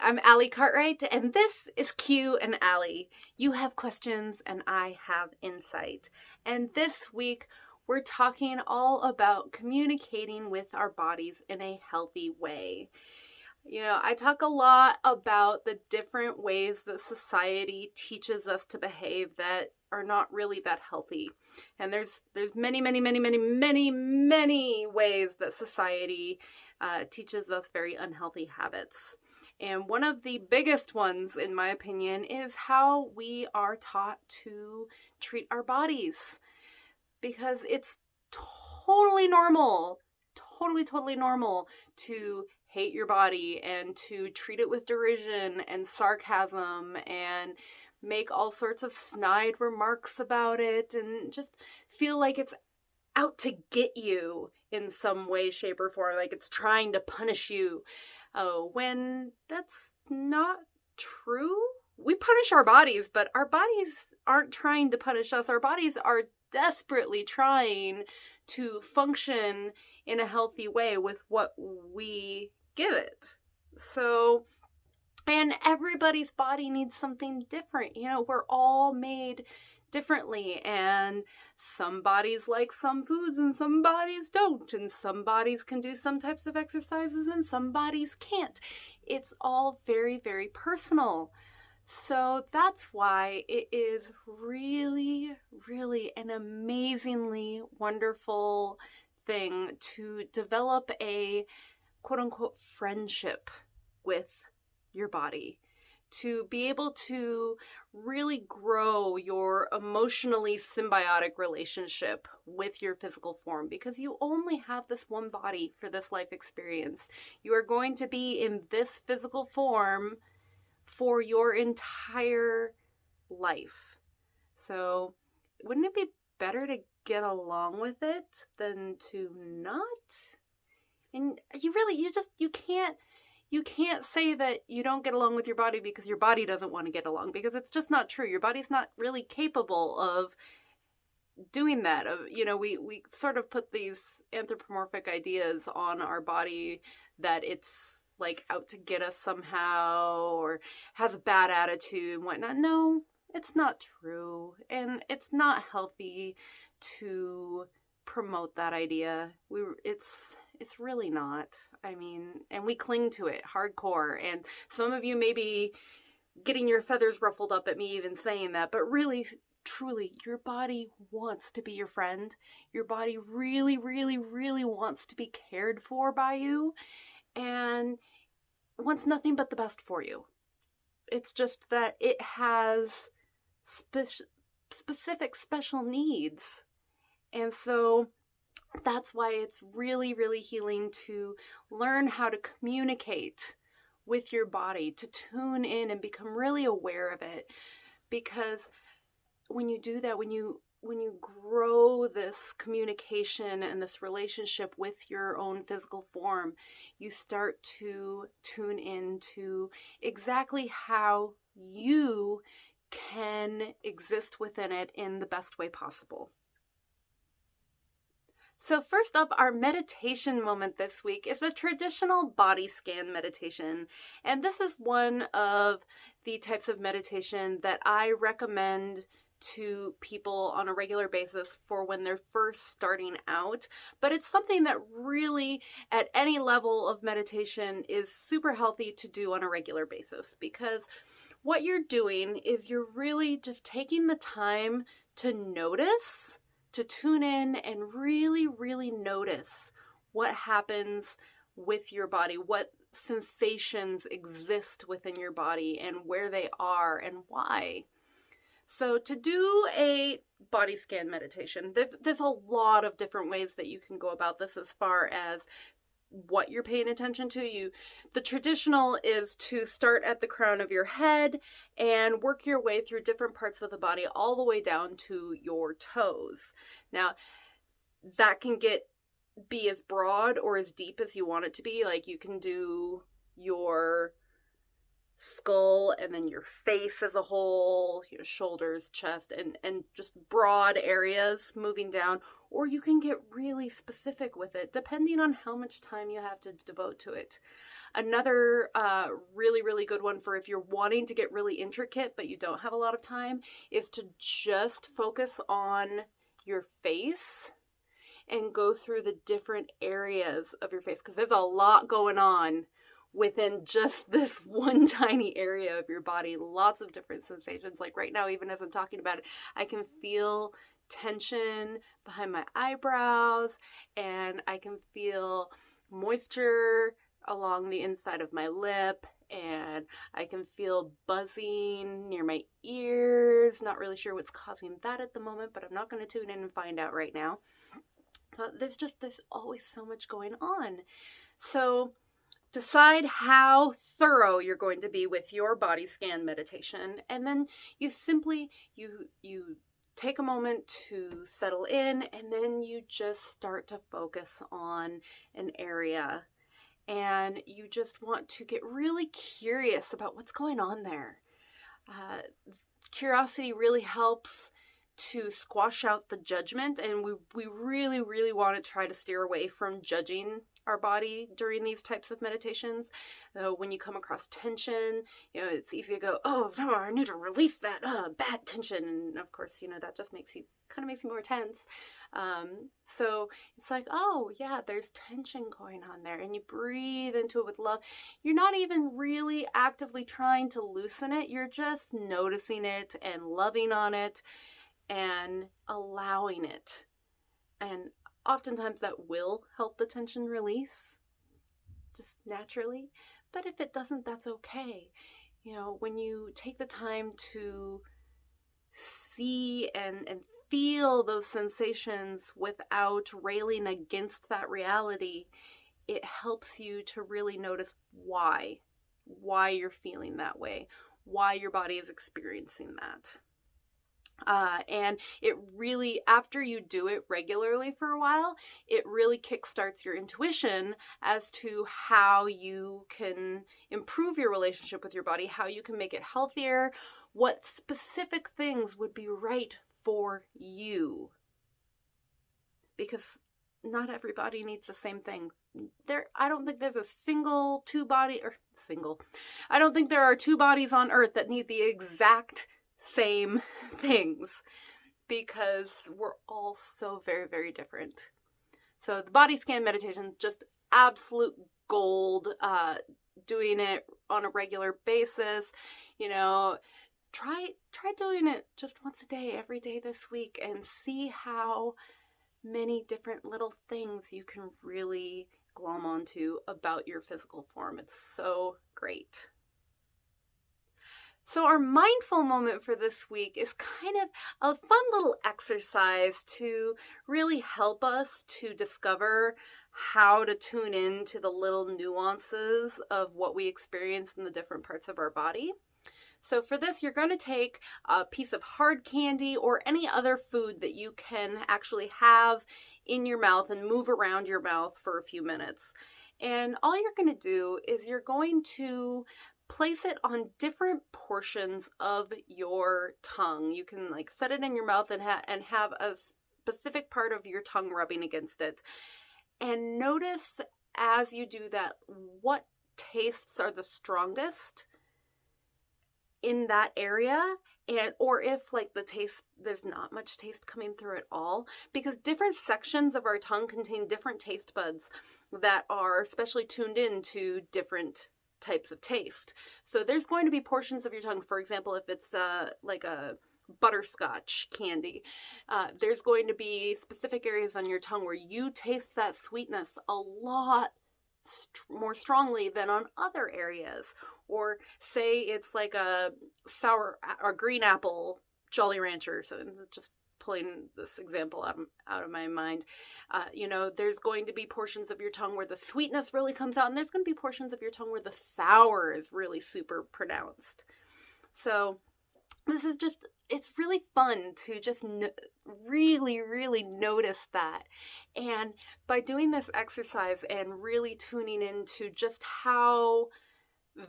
I'm Allie Cartwright, and this is Q and Allie. You have questions, and I have insight. And this week, we're talking all about communicating with our bodies in a healthy way. You know, I talk a lot about the different ways that society teaches us to behave that are not really that healthy. And there's many ways that society teaches us very unhealthy habits. And one of the biggest ones, in my opinion, is how we are taught to treat our bodies. Because it's totally normal, totally normal to hate your body and to treat it with derision and sarcasm and make all sorts of snide remarks about it and just feel like it's out to get you in some way, shape, or form, like it's trying to punish you. When that's not true. We punish our bodies, but our bodies aren't trying to punish us. Our bodies are desperately trying to function in a healthy way with what we give it. So, and everybody's body needs something different. You know, we're all made differently, and some bodies like some foods and some bodies don't, and some bodies can do some types of exercises and some bodies can't. It's all very personal. So that's why it is really an amazingly wonderful thing to develop a quote-unquote friendship with your body, to be able to really grow your emotionally symbiotic relationship with your physical form, because you only have this one body for this life experience. You are going to be in this physical form for your entire life. So wouldn't it be better to get along with it than to not? And you can't say that you don't get along with your body because your body doesn't want to get along, because it's just not true. Your body's not really capable of doing that. We sort of put these anthropomorphic ideas on our body that it's like out to get us somehow or has a bad attitude and whatnot. No, it's not true. And it's not healthy to promote that idea. It's really not. I mean, and we cling to it hardcore. And some of you may be getting your feathers ruffled up at me even saying that, but really, truly, your body wants to be your friend. Your body really wants to be cared for by you and wants nothing but the best for you. It's just that it has specific special needs. And so that's why it's really healing to learn how to communicate with your body, to tune in and become really aware of it. Because when you do that, when you grow this communication and this relationship with your own physical form, you start to tune into exactly how you can exist within it in the best way possible. So first up, our meditation moment this week is a traditional body scan meditation. And this is one of the types of meditation that I recommend to people on a regular basis for when they're first starting out. But it's something that really, at any level of meditation, is super healthy to do on a regular basis, because what you're doing is you're really just taking the time to notice, to tune in and really notice what happens with your body, what sensations exist within your body and where they are and why. So to do a body scan meditation, there's a lot of different ways that you can go about this as far as what you're paying attention to. The traditional is to start at the crown of your head and work your way through different parts of the body all the way down to your toes. Now, that can be as broad or as deep as you want it to be. Like, you can do your skull and then your face as a whole, your shoulders, chest, and just broad areas moving down. or you can get really specific with it, depending on how much time you have to devote to it. Another really, really good one for if you're wanting to get really intricate, but you don't have a lot of time, is to just focus on your face and go through the different areas of your face, because there's a lot going on within just this one tiny area of your body. Lots of different sensations. Like right now, even as I'm talking about it, I can feel tension behind my eyebrows, and I can feel moisture along the inside of my lip, and I can feel buzzing near my ears. Not really sure what's causing that at the moment, but I'm not going to tune in and find out right now. There's always so much going on. So decide how thorough you're going to be with your body scan meditation, and then you simply you take a moment to settle in, and then you just start to focus on an area, and you just want to get really curious about what's going on there. Curiosity really helps to squash out the judgment, and we really, really want to try to steer away from judging our body during these types of meditations. When you come across tension, it's easy to go, oh no, I need to release that bad tension, and of course, that just makes you more tense. So it's like, oh yeah, there's tension going on there, and you breathe into it with love. You're not even really actively trying to loosen it. You're just noticing it and loving on it and allowing it. And oftentimes that will help the tension release just naturally. But if it doesn't, that's okay. When you take the time to see and feel those sensations without railing against that reality, it helps you to really notice why you're feeling that way, why your body is experiencing that. And it really, after you do it regularly for a while, it really kickstarts your intuition as to how you can improve your relationship with your body, how you can make it healthier, what specific things would be right for you. Because not everybody needs the same thing. I don't think there's I don't think there are two bodies on earth that need the exact same things, because we're all so very, very different. So the body scan meditation, just absolute gold. Doing it on a regular basis, try doing it just once a day, every day this week, and see how many different little things you can really glom onto about your physical form. It's so great. So our mindful moment for this week is kind of a fun little exercise to really help us to discover how to tune in to the little nuances of what we experience in the different parts of our body. So for this, you're going to take a piece of hard candy or any other food that you can actually have in your mouth and move around your mouth for a few minutes. And all you're going to do is you're going to place it on different portions of your tongue. You can set it in your mouth and have a specific part of your tongue rubbing against it. And notice as you do that, what tastes are the strongest in that area, or if the taste, there's not much taste coming through at all, because different sections of our tongue contain different taste buds that are especially tuned in to different types of taste. So there's going to be portions of your tongue, for example, if it's like a butterscotch candy, there's going to be specific areas on your tongue where you taste that sweetness a lot more strongly than on other areas. Or say it's like a sour or green apple Jolly Rancher, so just pulling this example out of my mind, there's going to be portions of your tongue where the sweetness really comes out, and there's going to be portions of your tongue where the sour is really super pronounced. So it's really fun to just really, really notice that. And by doing this exercise and really tuning into just how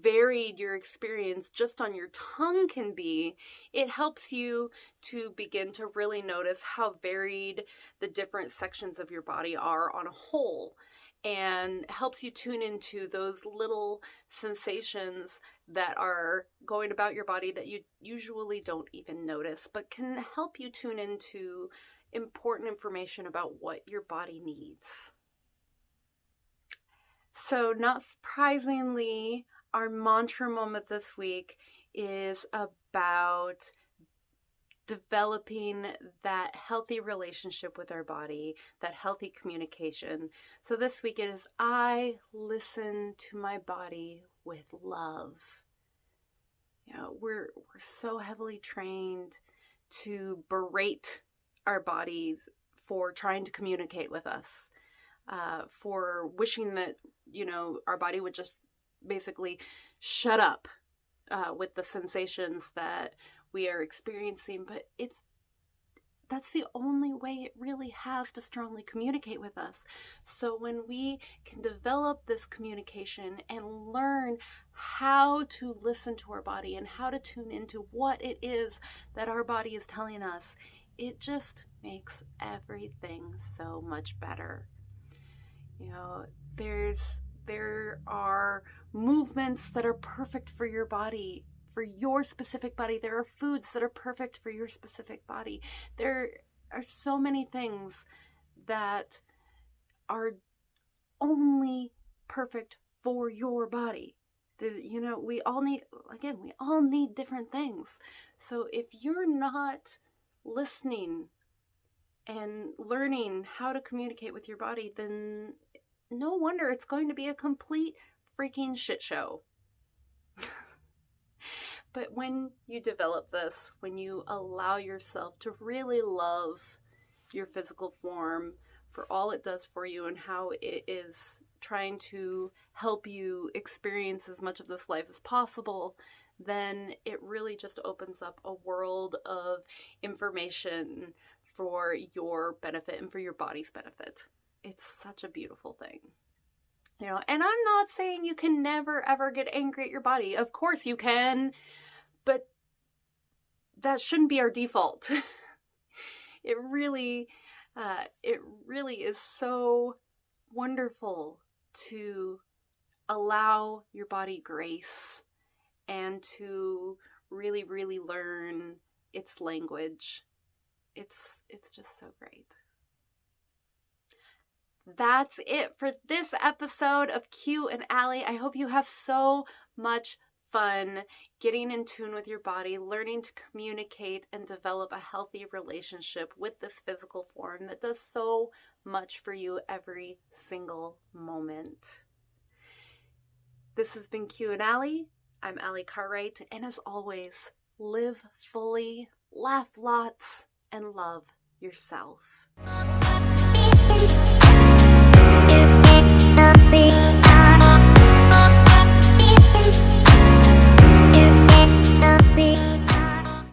varied your experience just on your tongue can be, it helps you to begin to really notice how varied the different sections of your body are on a whole, and helps you tune into those little sensations that are going about your body that you usually don't even notice, but can help you tune into important information about what your body needs. So, not surprisingly, our mantra moment this week is about developing that healthy relationship with our body, that healthy communication. So this week it is, I listen to my body with love. You know, we're so heavily trained to berate our bodies for trying to communicate with us, for wishing that, you know, our body would just basically shut up with the sensations that we are experiencing. But that's the only way it really has to strongly communicate with us. So when we can develop this communication and learn how to listen to our body and how to tune into what it is that our body is telling us, it just makes everything so much better. You know, there are movements that are perfect for your body, for your specific body. There are foods that are perfect for your specific body. There are so many things that are only perfect for your body. You know, we all need different things. So if you're not listening and learning how to communicate with your body, then no wonder it's going to be a complete freaking shit show. But when you develop this, when you allow yourself to really love your physical form for all it does for you and how it is trying to help you experience as much of this life as possible, then it really just opens up a world of information for your benefit and for your body's benefit. It's such a beautiful thing. You know, and I'm not saying you can never ever get angry at your body. Of course you can, but that shouldn't be our default. It really is so wonderful to allow your body grace and to really, really learn its language. It's just so great. That's it for this episode of Q and Allie. I hope you have so much fun getting in tune with your body, learning to communicate and develop a healthy relationship with this physical form that does so much for you every single moment. This has been Q and Allie. I'm Allie Cartwright, and as always, live fully, laugh lots, and love yourself.